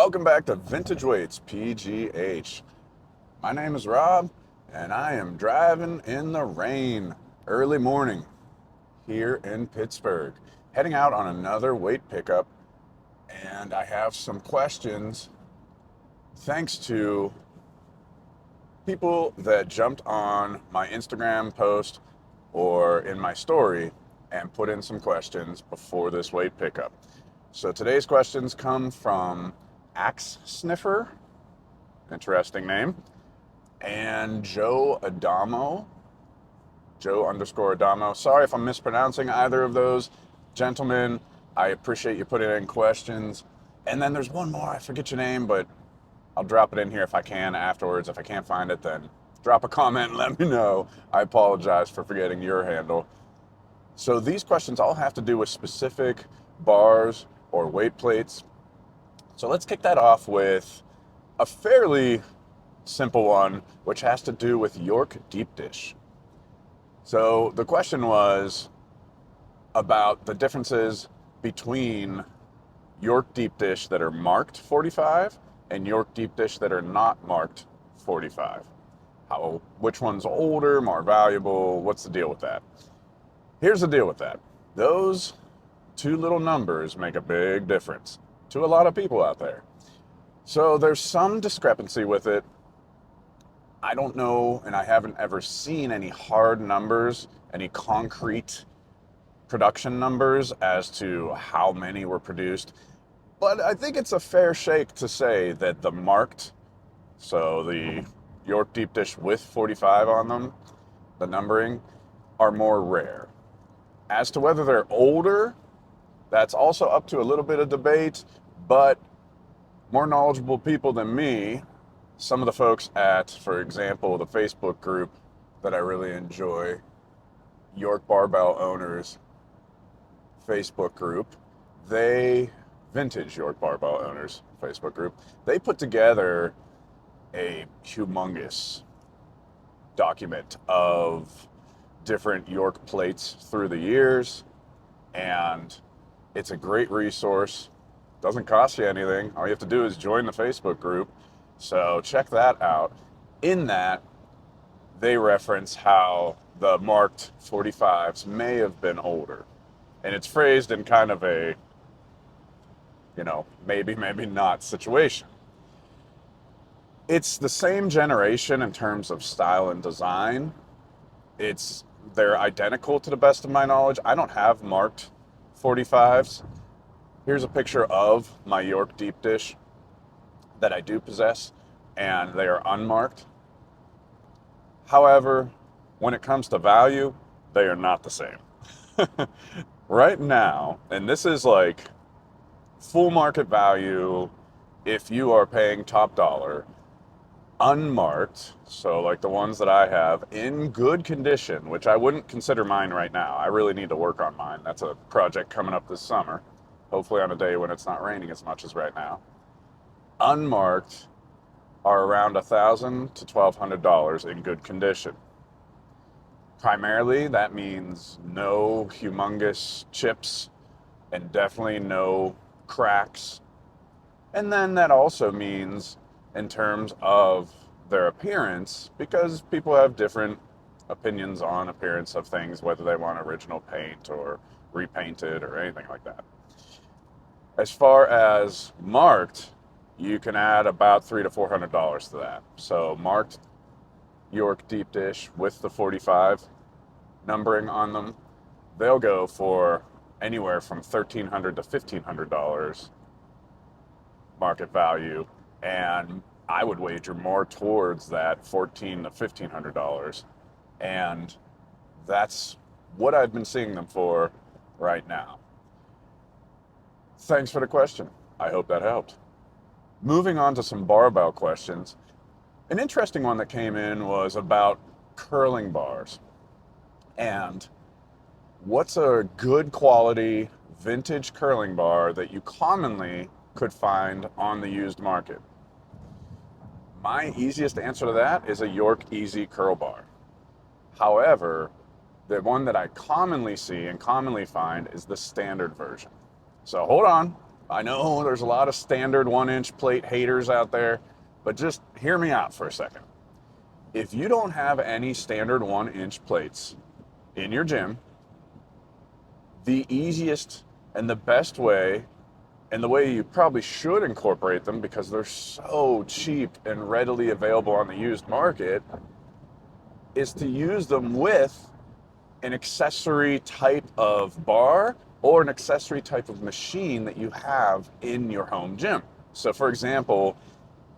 Welcome back to Vintage Weights PGH. My name is Rob, and I am driving in the rain early morning here in Pittsburgh, heading out on another weight pickup. And I have some questions thanks to people that jumped on my Instagram post or in my story and put in some questions before this weight pickup. So today's questions come from Axe Sniffer, interesting name, and Joe underscore Adamo. Sorry if I'm mispronouncing either of those. Gentlemen, I appreciate you putting in questions. And then there's one more, I forget your name, but I'll drop it in here if I can afterwards. If I can't find it, then drop a comment and let me know. I apologize for forgetting your handle. So these questions all have to do with specific bars or weight plates. So let's kick that off with a fairly simple one, which has to do with York deep dish. So the question was about the differences between York deep dish that are marked 45 and York deep dish that are not marked 45. Which one's older, more valuable? What's the deal with that? Here's the deal with that. Those two little numbers make a big difference to a lot of people out there. So there's some discrepancy with it. I don't know, and I haven't ever seen any hard numbers, any concrete production numbers as to how many were produced. But I think it's a fair shake to say that the marked, so the York deep dish with 45 on them, the numbering, are more rare. As to whether they're older, that's also up to a little bit of debate, but more knowledgeable people than me, some of the folks at, for example, the Facebook group that I really enjoy, York Barbell Owners Facebook group, Vintage York Barbell Owners Facebook group, they put together a humongous document of different York plates through the years, and it's a great resource. Doesn't cost you anything. All you have to do is join the Facebook group. So check that out. In that, they reference how the marked 45s may have been older. And it's phrased in kind of a, maybe, maybe not situation. It's the same generation in terms of style and design. They're identical to the best of my knowledge. I don't have marked 45s. Here's a picture of my York deep dish that I do possess, and they are unmarked. However, when it comes to value, they are not the same. Right now, and this is like full market value if you are paying top dollar, unmarked, so like the ones that I have in good condition, which I wouldn't consider mine right now. I really need to work on mine. That's a project coming up this summer, hopefully on a day when it's not raining as much as right now. Unmarked are around $1,000 to $1,200 in good condition. Primarily, that means no humongous chips and definitely no cracks. And then that also means in terms of their appearance, because people have different opinions on appearance of things, whether they want original paint or repainted or anything like that. As far as marked, you can add about $300 to $400 to that. So marked York deep dish with the 45 numbering on them, they'll go for anywhere from $1,300 to $1,500 market value, and I would wager more towards that $1,400 to $1,500, and that's what I've been seeing them for right now. Thanks for the question. I hope that helped. Moving on to some barbell questions. An interesting one that came in was about curling bars. And what's a good quality vintage curling bar that you commonly could find on the used market? My easiest answer to that is a York Easy curl bar. However, the one that I commonly see and commonly find is the standard version. So hold on, I know there's a lot of standard 1-inch plate haters out there, but just hear me out for a second. If you don't have any standard 1-inch plates in your gym, the easiest and the best way, and the way you probably should incorporate them because they're so cheap and readily available on the used market, is to use them with an accessory type of bar or an accessory type of machine that you have in your home gym. So for example,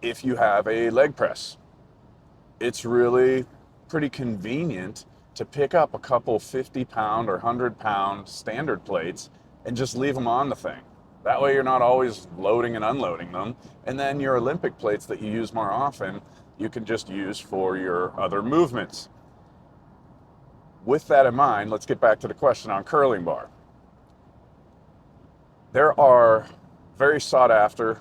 if you have a leg press, it's really pretty convenient to pick up a couple 50-pound or 100-pound standard plates and just leave them on the thing. That way you're not always loading and unloading them. And then your Olympic plates that you use more often, you can just use for your other movements. With that in mind, let's get back to the question on curling bar. There are very sought after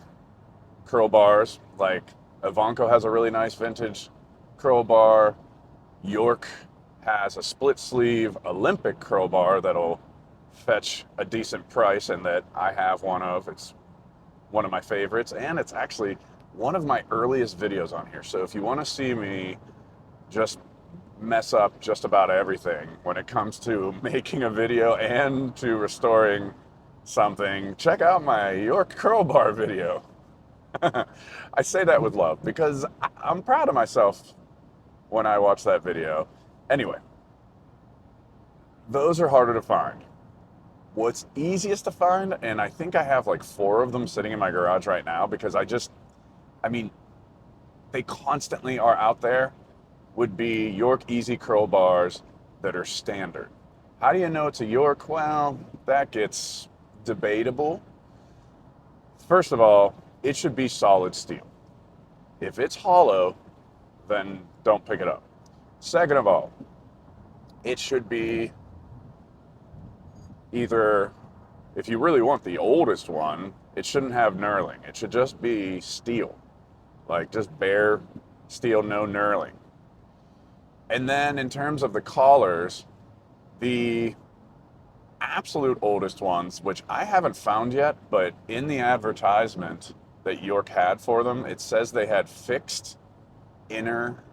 curl bars, like Ivanko has a really nice vintage curl bar. York has a split sleeve Olympic curl bar that'll fetch a decent price and that I have one of. It's one of my favorites, and it's actually one of my earliest videos on here. So if you want to see me just mess up just about everything when it comes to making a video and to restoring something, check out my York curl bar video. I say that with love because I'm proud of myself when I watch that video. Anyway, those are harder to find. What's easiest to find, and I think I have like 4 of them sitting in my garage right now because they constantly are out there, would be York Easy curl bars that are standard. How do you know it's a York? Well, that gets debatable. First of all, it should be solid steel. If it's hollow, then don't pick it up. Second of all, it should be either, if you really want the oldest one, it shouldn't have knurling. It should just be steel, like just bare steel, no knurling. And then in terms of the collars, the absolute oldest ones, which I haven't found yet, but in the advertisement that York had for them, it says they had fixed inner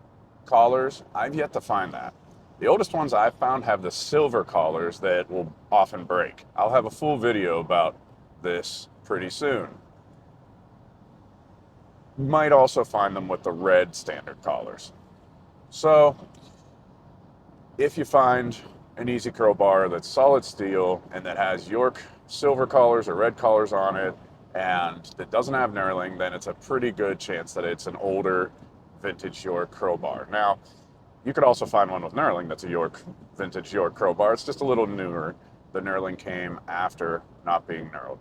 collars. I've yet to find that. The oldest ones I've found have the silver collars that will often break. I'll have a full video about this pretty soon. You might also find them with the red standard collars. So if you find an easy curl bar that's solid steel and that has York silver collars or red collars on it and that doesn't have knurling, then it's a pretty good chance that it's an older vintage York curl bar. Now, you could also find one with knurling that's a vintage York curl bar. It's just a little newer. The knurling came after not being knurled.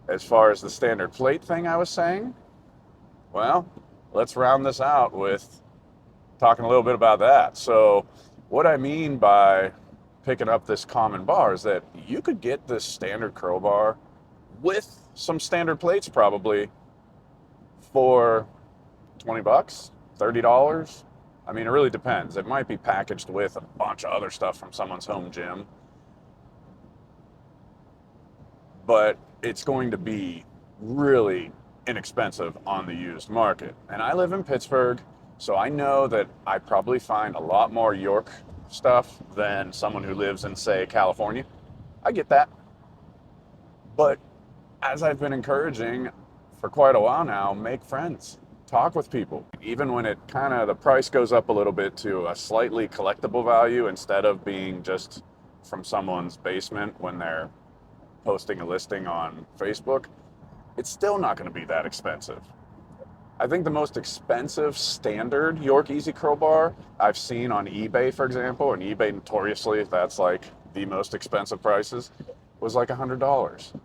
As far as the standard plate thing I was saying, well, let's round this out with talking a little bit about that. So what I mean by picking up this common bar is that you could get this standard curl bar with some standard plates probably for 20 bucks, $30. I mean, it really depends. It might be packaged with a bunch of other stuff from someone's home gym, but it's going to be really inexpensive on the used market. And I live in Pittsburgh, so I know that I probably find a lot more York stuff than someone who lives in, say, California. I get that. But as I've been encouraging for quite a while now, make friends. Talk with people. Even when it the price goes up a little bit to a slightly collectible value instead of being just from someone's basement when they're posting a listing on Facebook, it's still not going to be that expensive. I think the most expensive standard York Easy Curl Bar I've seen on eBay, for example, and eBay notoriously, that's like the most expensive prices, was like $100.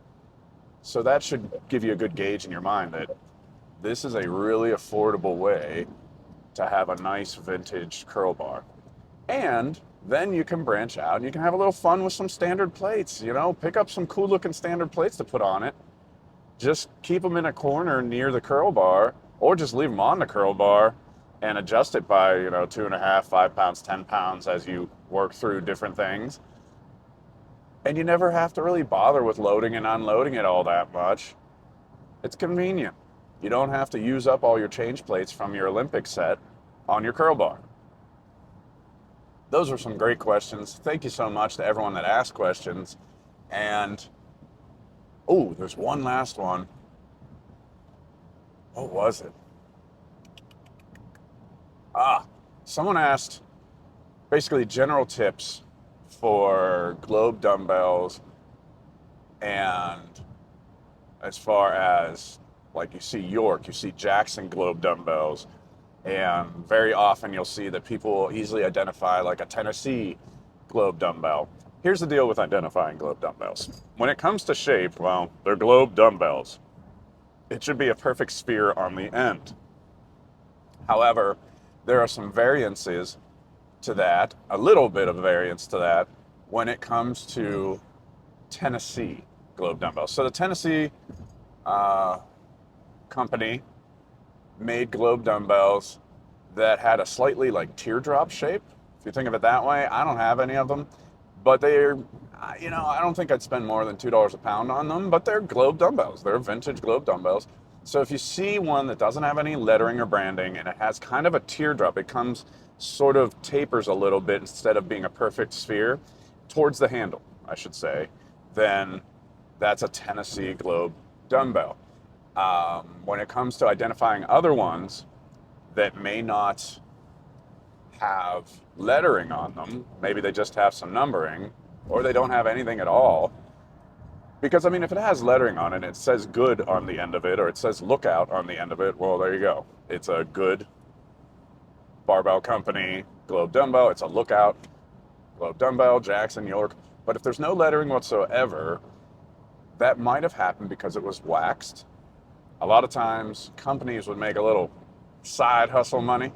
So that should give you a good gauge in your mind that this is a really affordable way to have a nice vintage curl bar. And then you can branch out and you can have a little fun with some standard plates, pick up some cool looking standard plates to put on it. Just keep them in a corner near the curl bar, or just leave them on the curl bar and adjust it by, 2.5, 5 pounds, 10 pounds as you work through different things. And you never have to really bother with loading and unloading it all that much. It's convenient. You don't have to use up all your change plates from your Olympic set on your curl bar. Those are some great questions. Thank you so much to everyone that asked questions. And, oh, there's one last one. What was it? Someone asked basically general tips for globe dumbbells, and as far as like you see York, you see Jackson globe dumbbells, and very often you'll see that people easily identify like a Tennessee globe dumbbell. Here's the deal with identifying globe dumbbells. When it comes to shape, well, they're globe dumbbells. It should be a perfect sphere on the end. However, there are some variances to that, a little bit of variance to that, when it comes to Tennessee globe dumbbells. So the Tennessee company made globe dumbbells that had a slightly like teardrop shape. If you think of it that way, I don't have any of them, but they're, I don't think I'd spend more than $2 a pound on them, but they're globe dumbbells. They're vintage globe dumbbells. So if you see one that doesn't have any lettering or branding and it has kind of a teardrop, it comes sort of tapers a little bit instead of being a perfect sphere towards the handle, I should say, then that's a Tennessee globe dumbbell. When it comes to identifying other ones that may not have lettering on them, maybe they just have some numbering, or they don't have anything at all. Because, I mean, if it has lettering on it, it says good on the end of it, or it says lookout on the end of it, well, there you go. It's a good barbell company globe dumbbell. It's a lookout globe dumbbell, Jackson, York. But if there's no lettering whatsoever, that might have happened because it was waxed. A lot of times, companies would make a little side hustle money,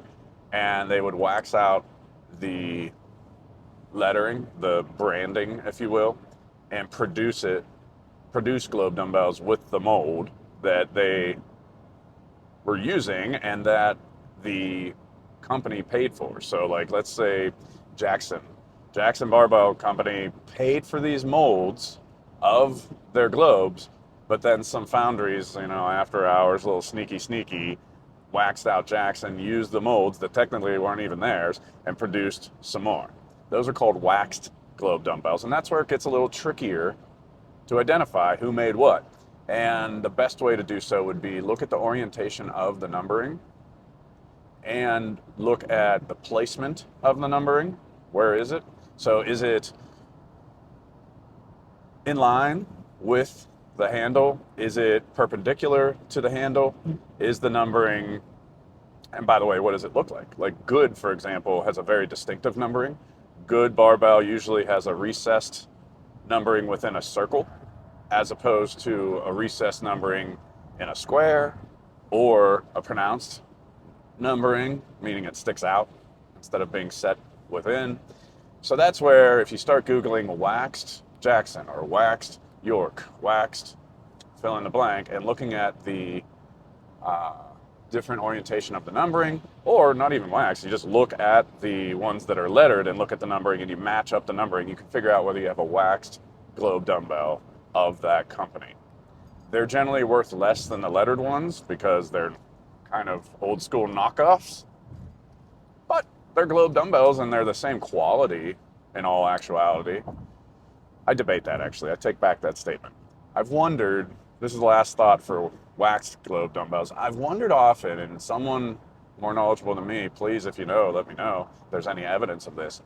and they would wax out the lettering, the branding, if you will, and produce globe dumbbells with the mold that they were using and that the company paid for. So like, let's say Jackson Barbell Company paid for these molds of their globes, but then some foundries, after hours, a little sneaky, waxed out Jackson, used the molds that technically weren't even theirs, and produced some more. Those are called waxed globe dumbbells, and that's where it gets a little trickier to identify who made what. And the best way to do so would be look at the orientation of the numbering and look at the placement of the numbering. Where is it? So is it in line with the handle? Is it perpendicular to the handle? Is the numbering, and by the way, what does it look like? Like Good, for example, has a very distinctive numbering. Good barbell usually has a recessed numbering within a circle, as opposed to a recessed numbering in a square, or a pronounced numbering, meaning it sticks out instead of being set within. So that's where, if you start Googling waxed Jackson or waxed York, waxed fill in the blank, and looking at the different orientation of the numbering, or not even waxed, you just look at the ones that are lettered and look at the numbering and you match up the numbering, you can figure out whether you have a waxed globe dumbbell of that company. They're generally worth less than the lettered ones because they're kind of old school knockoffs, but they're globe dumbbells and they're the same quality in all actuality. I debate that, actually. I take back that statement. I've wondered, this is the last thought for waxed globe dumbbells. I've wondered often, and someone more knowledgeable than me, please, if you know, let me know if there's any evidence of this.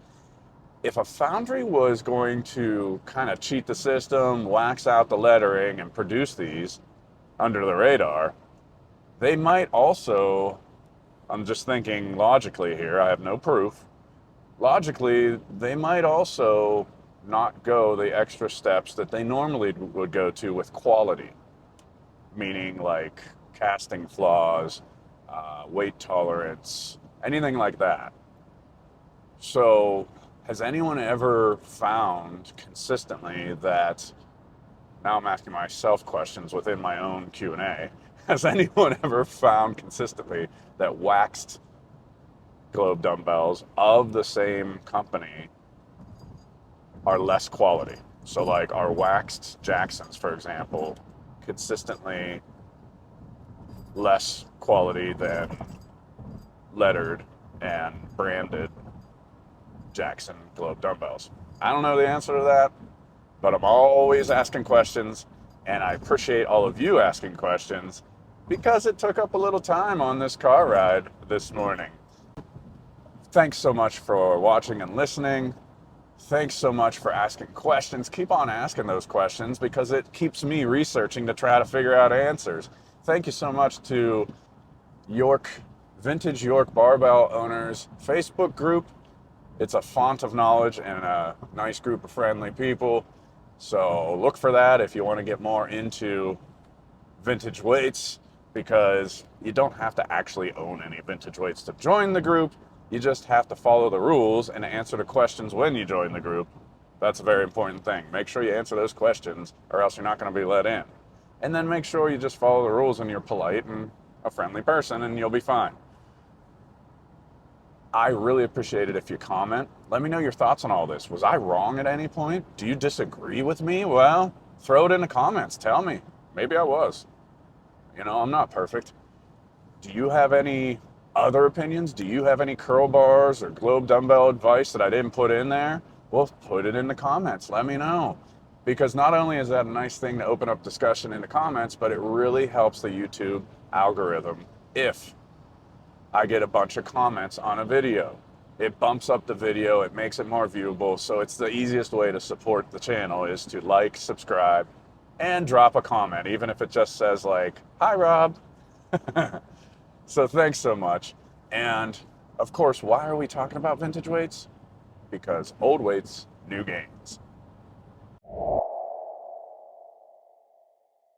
If a foundry was going to kind of cheat the system, wax out the lettering, and produce these under the radar, they might also, I'm just thinking logically here, I have no proof, logically, they might also not go the extra steps that they normally would go to with quality, meaning like casting flaws, weight tolerance, anything like that. So has anyone ever found consistently that, now I'm asking myself questions within my own Q&A, has anyone ever found consistently that waxed globe dumbbells of the same company are less quality? So like our waxed Jacksons, for example, consistently less quality than lettered and branded Jackson Globe dumbbells. I don't know the answer to that, but I'm always asking questions, and I appreciate all of you asking questions because it took up a little time on this car ride this morning. Thanks so much for watching and listening. Thanks so much for asking questions. Keep on asking those questions because it keeps me researching to try to figure out answers. Thank you so much to Vintage York Barbell Owners Facebook group. It's a font of knowledge and a nice group of friendly people. So look for that if you want to get more into vintage weights, because you don't have to actually own any vintage weights to join the group. You just have to follow the rules and answer the questions when you join the group. That's a very important thing. Make sure you answer those questions or else you're not going to be let in. And then make sure you just follow the rules and you're polite and a friendly person and you'll be fine. I really appreciate it if you comment. Let me know your thoughts on all this. Was I wrong at any point? Do you disagree with me? Well, throw it in the comments. Tell me. Maybe I was. You know, I'm not perfect. Do you have any other opinions? Do you have any curl bars or globe dumbbell advice that I didn't put in there? Well, put it in the comments. Let me know. Because not only is that a nice thing to open up discussion in the comments, but it really helps the YouTube algorithm if I get a bunch of comments on a video. It bumps up the video, it makes it more viewable, so it's the easiest way to support the channel is to like, subscribe, and drop a comment, even if it just says like, "Hi Rob." So thanks so much. And of course, why are we talking about vintage weights? Because old weights, new gains.